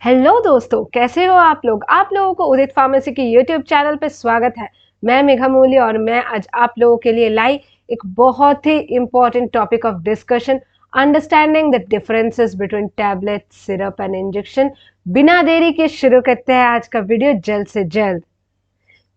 Hello दोस्तों, कैसे हो आप लोग। आप लोगों को उदित फार्मेसी के यूट्यूब चैनल पे स्वागत है। मैं मेघा मूल्य और मैं आज आप लोगों के लिए लाई एक बहुत ही important topic of discussion, understanding the differences between tablet, syrup and injection. बिना देरी के शुरू करते हैं आज का वीडियो जल्द से जल्द।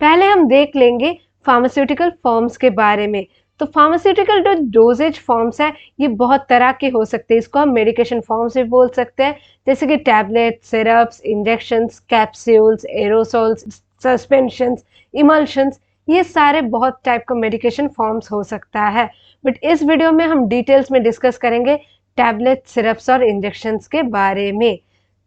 पहले हम देख लेंगे फार्मास्यूटिकल फॉर्म्स के बारे में। तो फार्मास्यूटिकल जो डोजेज फॉर्म्स है ये बहुत तरह के हो सकते हैं। इसको हम मेडिकेशन फॉर्म्स भी बोल सकते हैं, जैसे कि tablet, syrups, injections, capsules, aerosols, suspensions, emulsions. ये सारे बहुत टाइप का मेडिकेशन फॉर्म्स हो सकता है। बट इस वीडियो में हम डिटेल्स में डिस्कस करेंगे टैबलेट, सिरप्स और इंजेक्शंस के बारे में।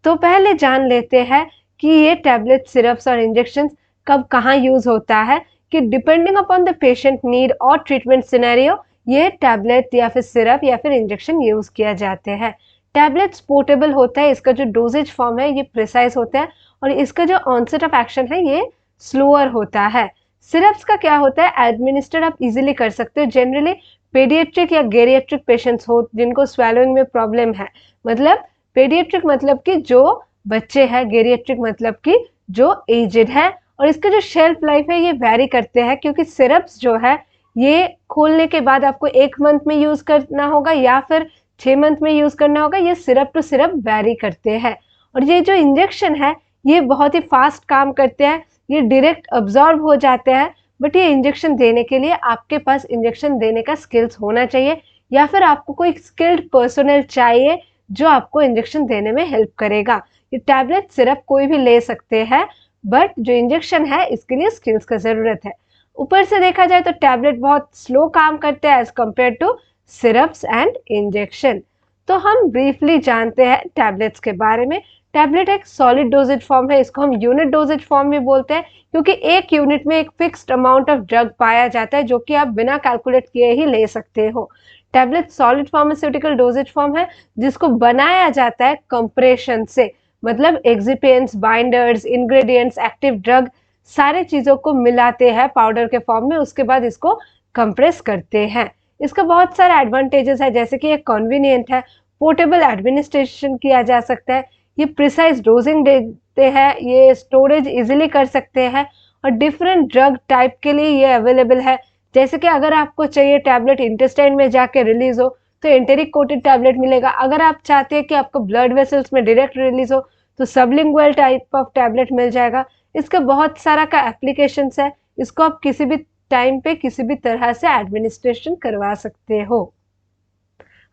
तो पहले जान लेते हैं कि ये टैबलेट, सिरप्स और इंजेक्शंस कब कहाँ यूज होता है। कि depending upon the patient need और ट्रीटमेंट सिनेरियो ये टैबलेट या फिर सिरप या फिर इंजेक्शन यूज किया जाते हैं। टैबलेट्स पोर्टेबल होता है, इसका जो डोजेज फॉर्म है ये प्रिसाइज होता है और इसका जो ऑनसेट ऑफ एक्शन है ये स्लोअर होता है। सिरप्स का क्या होता है, एडमिनिस्टर आप इजीली कर सकते हो। जनरली पेडियाट्रिक या गेरियाट्रिक पेशेंट्स हो जिनको स्वेलोइंग में प्रॉब्लम है, मतलब पेडियाट्रिक मतलब कि जो बच्चे हैं, गेरियाट्रिक मतलब कि जो एजेड है। और इसका जो शेल्फ लाइफ है ये वेरी करते हैं, क्योंकि सिरप्स जो है ये खोलने के बाद आपको 1 मंथ में यूज करना होगा या फिर 6 मंथ में यूज करना होगा। ये सिरप टू सिरप वेरी करते हैं। और ये जो इंजेक्शन है ये बहुत ही फास्ट काम करते हैं, ये डायरेक्ट अब्जॉर्ब हो जाते हैं। बट ये इंजेक्शन देने के लिए आपके पास इंजेक्शन देने का स्किल्स होना चाहिए या फिर आपको कोई स्किल्ड पर्सनल चाहिए जो आपको इंजेक्शन देने में हेल्प करेगा। ये टैबलेट, सिरप कोई भी ले सकते हैं, बट जो इंजेक्शन है इसके लिए स्किल्स का जरूरत है। ऊपर से देखा जाए तो टैबलेट बहुत स्लो काम करते हैं as compare to syrups and injection. तो हम ब्रीफली जानते हैं टैबलेट्स के बारे में। टैबलेट एक सॉलिड डोजेज फॉर्म है, इसको हम यूनिट डोजेज फॉर्म भी बोलते हैं, क्योंकि एक यूनिट में एक फिक्स्ड अमाउंट ऑफ ड्रग पाया जाता है जो कि आप बिना कैलकुलेट किए ही ले सकते हो। Tablet solid pharmaceutical doses form है जिसको बनाया जाता है कंप्रेशन से, मतलब excipients, binders, ingredients, active drug सारे चीजों को मिलाते हैं पाउडर के फॉर्म में, उसके बाद इसको कंप्रेस करते हैं। इसका बहुत सारे एडवांटेजेस है, जैसे कि ये कन्वीनियंट है, पोर्टेबल एडमिनिस्ट्रेशन किया जा सकता है, ये प्रिसाइज डोजिंग देते हैं, ये स्टोरेज इजीली कर सकते हैं और डिफरेंट ड्रग टाइप के लिए ये अवेलेबल है। जैसे कि अगर आपको चाहिए टैबलेट इंटेस्टाइन में जाके रिलीज हो तो एंटेरिक कोटेड टैबलेट मिलेगा। अगर आप चाहते हैं कि आपको ब्लड वेसल्स में डायरेक्ट रिलीज हो तो सबलिंगुअल टाइप ऑफ टैबलेट मिल जाएगा। इसका बहुत सारा का एप्लीकेशंस है, इसको आप किसी भी टाइम पे किसी भी तरह से एडमिनिस्ट्रेशन करवा सकते हो।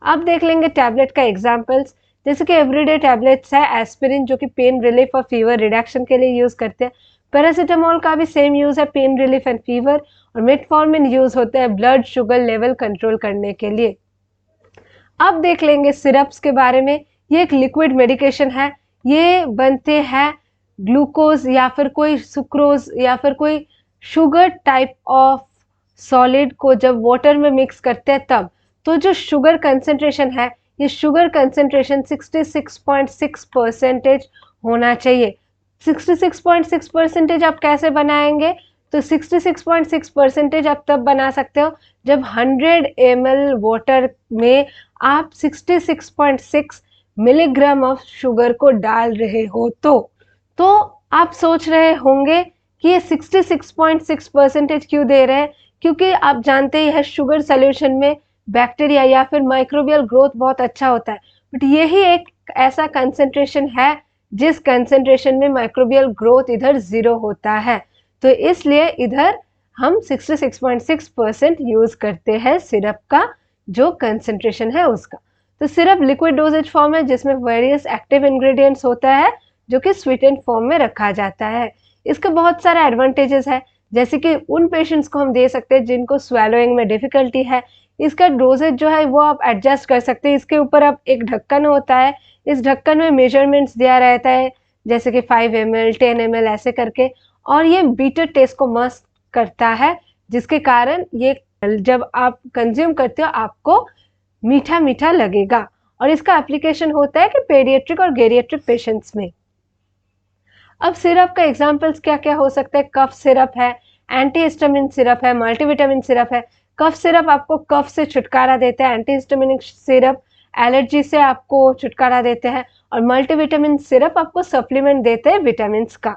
अब देख लेंगे टैबलेट का एग्जांपल्स, जैसे कि एवरीडे टैबलेट्स है एस्पिरिन जो कि पेन रिलीफ और फीवर रिडक्शन के लिए यूज करते हैं। पैरासीटामोल का भी सेम यूज है, पेन रिलीफ एंड फीवर। और मेटफॉर्मिन यूज होता है ब्लड शुगर लेवल कंट्रोल करने के लिए। अब देख लेंगे सिरप्स के बारे में। ये एक लिक्विड मेडिकेशन है, ये बनते हैं ग्लूकोज या फिर कोई सुक्रोज या फिर कोई शुगर टाइप ऑफ सॉलिड को जब वाटर में मिक्स करते हैं तब। तो जो शुगर कंसेंट्रेशन है ये शुगर कंसेंट्रेशन 66.6% होना चाहिए। 66.6% आप कैसे बनाएंगे, तो 66.6% आप तब बना सकते हो जब 100 ml वाटर में आप 66.6 मिलीग्राम ऑफ शुगर को डाल रहे हो। तो आप सोच रहे होंगे कि ये 66.6% क्यों दे रहे हैं, क्योंकि आप जानते ही है शुगर सोल्यूशन में बैक्टीरिया या फिर माइक्रोबियल ग्रोथ बहुत अच्छा होता है। बट यही एक ऐसा कंसेंट्रेशन है जिस कंसेंट्रेशन में माइक्रोबियल ग्रोथ इधर 0 होता है, तो इसलिए इधर हम 66.6% यूज करते हैं सिरप का जो कंसेंट्रेशन है उसका। तो सिरप लिक्विड डोजेज फॉर्म है जिसमें वेरियस एक्टिव इंग्रेडिएंट्स होता है जो कि स्वीटेंड फॉर्म में रखा जाता है। इसका बहुत सारे एडवांटेजेस है, जैसे कि उन पेशेंट्स को हम दे सकते हैं जिनको स्वेलोइंग में डिफिकल्टी है। इसका डोजेज जो है वो आप एडजस्ट कर सकते हैं। इसके ऊपर आप एक ढक्कन होता है, इस ढक्कन में मेजरमेंट्स दिया रहता है, जैसे कि 5 ml 10 ml ऐसे करके। और ये बीटर टेस्ट को मस्त करता है, जिसके कारण ये जब आप कंज्यूम करते हो आपको मीठा मीठा लगेगा। और इसका एप्लीकेशन होता है कि पेडियाट्रिक और गेरियाट्रिक पेशेंट्स में। अब सिरप का एग्जांपल्स क्या क्या हो सकता है, कफ सिरप है, एंटीहिस्टामिन सिरप है, मल्टीविटामिन सिरप है। कफ सिरप आपको कफ से छुटकारा देता है, एंटीहिस्टामिनिक सिरप एलर्जी से आपको छुटकारा देते हैं, और मल्टीविटामिन सिरप आपको सप्लीमेंट देते हैं विटामिन का।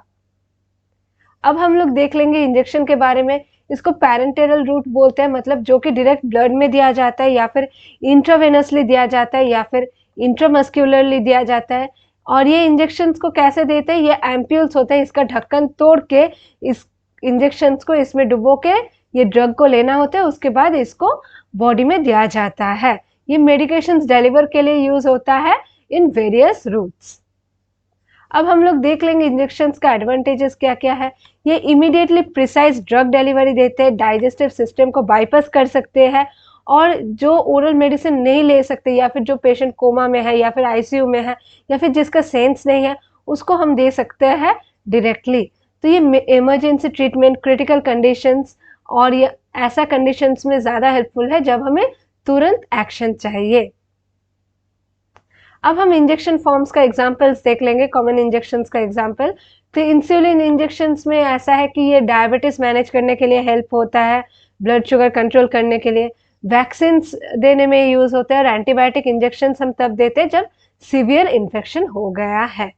अब हम लोग देख लेंगे इंजेक्शन के बारे में। इसको पैरेंटेरल रूट बोलते हैं, मतलब जो कि डायरेक्ट ब्लड में दिया जाता है या फिर इंट्रावेनसली दिया जाता है या फिर इंट्रामस्क्यूलरली दिया जाता है। और ये इंजेक्शंस को कैसे देते हैं, ये एम्प्यूल्स होते हैं, इसका ढक्कन तोड़ के इस इंजेक्शंस को इसमें डुबो के ये ड्रग को लेना होता है, उसके बाद इसको बॉडी में दिया जाता है। ये मेडिकेशंस डिलीवर के लिए यूज होता है इन वेरियस रूट्स। अब हम लोग देख लेंगे इंजेक्शंस का एडवांटेजेस क्या क्या है। ये इमीडिएटली प्रिसाइज ड्रग डिलीवरी देते हैं, डाइजेस्टिव सिस्टम को बाईपास कर सकते हैं, और जो ओरल मेडिसिन नहीं ले सकते या फिर जो पेशेंट कोमा में है या फिर आईसीयू में है या फिर जिसका सेंस नहीं है, उसको हम दे सकते हैं डायरेक्टली। तो ये इमरजेंसी ट्रीटमेंट, क्रिटिकल कंडीशंस और ये ऐसा कंडीशंस में ज़्यादा हेल्पफुल है जब हमें तुरंत एक्शन चाहिए। अब हम इंजेक्शन फॉर्म्स का एग्जांपल्स देख लेंगे, कॉमन इंजेक्शंस का एग्जांपल। तो इंसुलिन इंजेक्शंस में ऐसा है कि ये डायबिटीज मैनेज करने के लिए हेल्प होता है, ब्लड शुगर कंट्रोल करने के लिए। वैक्सीन देने में यूज होता है, और एंटीबायोटिक इंजेक्शन हम तब देते हैं जब सीवियर इन्फेक्शन हो गया है।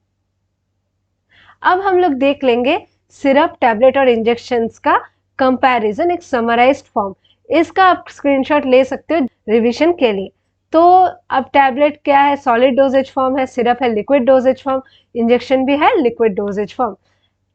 अब हम लोग देख लेंगे सिरप, टैबलेट और इंजेक्शंस का कंपैरिजन, एक समराइज्ड फॉर्म। इसका आप स्क्रीनशॉट ले सकते हो रिवीजन के लिए। तो अब टैबलेट क्या है, सॉलिड डोजेज फॉर्म है, सिरप है लिक्विड डोजेज फॉर्म, इंजेक्शन भी है लिक्विड डोजेज फॉर्म।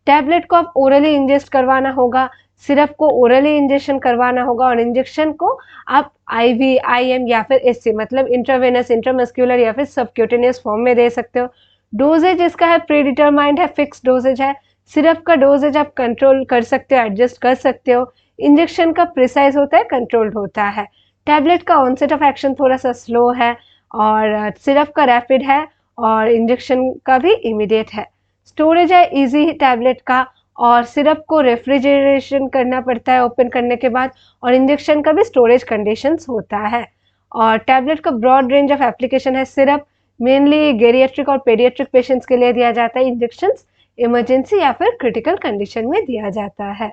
टैबलेट को आप ओरली इंजेस्ट करवाना होगा, सिरप को ओरली इंजेक्शन करवाना होगा, और इंजेक्शन को आप आईवी, आईएम या फिर एससी मतलब इंट्रावेनस, इंट्रामस्क्यूलर या फिर सबक्यूटेनियस फॉर्म में दे सकते हो। डोजेज इसका है प्रीडिटरमाइंड है, फिक्स डोजेज है। सिरप का डोजेज आप कंट्रोल कर सकते हो, एडजस्ट कर सकते हो। इंजेक्शन का प्रिसाइज होता है, कंट्रोल्ड होता है। टैबलेट का ऑनसेट ऑफ एक्शन थोड़ा सा स्लो है, और सिरप का रैपिड है, और इंजेक्शन का भी इमीडिएट है। स्टोरेज है इजी टैबलेट का, और सिरप को रेफ्रिजरेशन करना पड़ता है ओपन करने के बाद, और इंजेक्शन का भी स्टोरेज कंडीशंस होता है। और टैबलेट का ब्रॉड रेंज ऑफ एप्लीकेशन है। सिरप मेनली गेरियाट्रिक और पेडियाट्रिक पेशेंट्स के लिए दिया जाता है, इंजेक्शंस इमरजेंसी या फिर क्रिटिकल कंडीशन में दिया जाता है।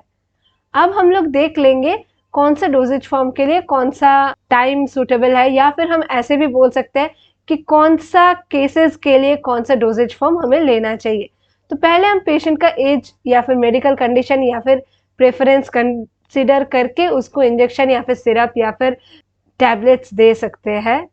अब हम लोग देख लेंगे कौन सा डोजेज फॉर्म के लिए कौन सा टाइम सूटेबल है, या फिर हम ऐसे भी बोल सकते हैं कि कौन सा केसेस के लिए कौन सा डोजेज फॉर्म हमें लेना चाहिए। तो पहले हम पेशेंट का एज या फिर मेडिकल कंडीशन या फिर प्रेफरेंस कंसीडर करके उसको इंजेक्शन या फिर सिरप या फिर टैबलेट्स दे सकते हैं।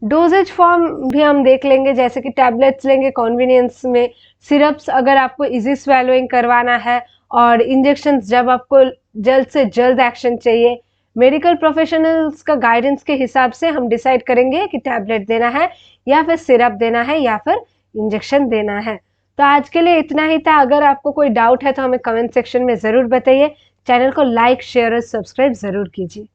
डोजेज फॉर्म भी हम देख लेंगे, जैसे कि टैबलेट्स लेंगे कन्वीनियंस में, सिरप्स अगर आपको इजी स्वेलोइंग करवाना है, और इंजेक्शंस जब आपको जल्द से जल्द एक्शन चाहिए। मेडिकल प्रोफेशनल्स का गाइडेंस के हिसाब से हम डिसाइड करेंगे कि टैबलेट देना है या फिर सिरप देना है या फिर इंजेक्शन देना है। तो आज के लिए इतना ही था। अगर आपको कोई डाउट है तो हमें कमेंट सेक्शन में ज़रूर बताइए। चैनल को लाइक, शेयर और सब्सक्राइब ज़रूर कीजिए।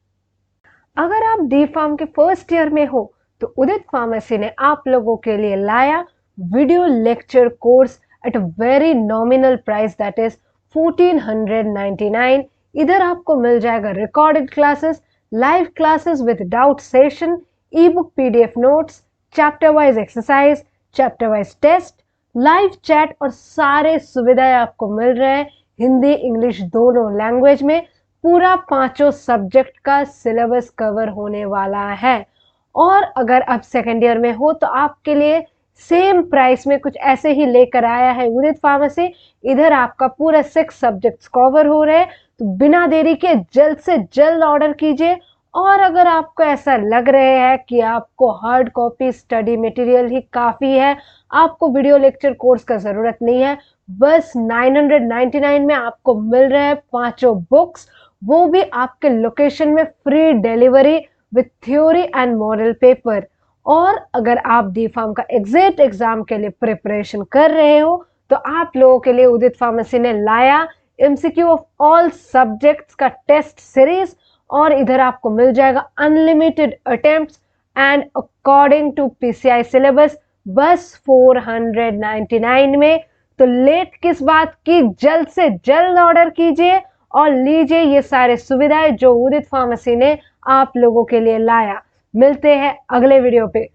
अगर आप डी फार्म के फर्स्ट ईयर में हो तो उदित फार्मेसी ने आप लोगों के लिए लाया video lecture course at a very nominal price, that is 1499। इधर आपको मिल जाएगा recorded classes, live classes with doubt session, e book, PDF notes, chapter wise exercise, chapter wise test, live chat और सारे सुविधाएं आपको मिल रहे हैं हिंदी इंग्लिश दोनों लैंग्वेज में। पूरा 5 सब्जेक्ट का सिलेबस कवर होने वाला है। और अगर आप सेकेंड ईयर में हो तो आपके लिए सेम प्राइस में कुछ ऐसे ही लेकर आया है उदित फार्मेसी। इधर आपका पूरा 6 सब्जेक्ट्स कवर हो रहे हैं, तो बिना देरी के जल्द से जल्द ऑर्डर कीजिए। और अगर आपको ऐसा लग रहा है कि आपको हार्ड कॉपी स्टडी मटेरियल ही काफ़ी है, आपको वीडियो लेक्चर कोर्स का ज़रूरत नहीं है, बस 999 में आपको मिल रहे हैं 5 बुक्स, वो भी आपके लोकेशन में free delivery with theory and model paper. और अगर आप डी फार्म का एग्जैक्ट एग्जाम के लिए प्रिपरेशन कर रहे हो तो आप लोगों के लिए उदित फार्मेसी ने लाया एमसीक्यू ऑफ ऑल सब्जेक्ट्स का टेस्ट सीरीज। और इधर आपको मिल जाएगा unlimited attempts and according to PCI syllabus, बस 499 में। तो लेट किस बात की, जल्द से जल्द ऑर्डर कीजिए और लीजिए ये सारे सुविधाएं जो उदित फार्मेसी ने आप लोगों के लिए लाया। मिलते हैं अगले वीडियो पे।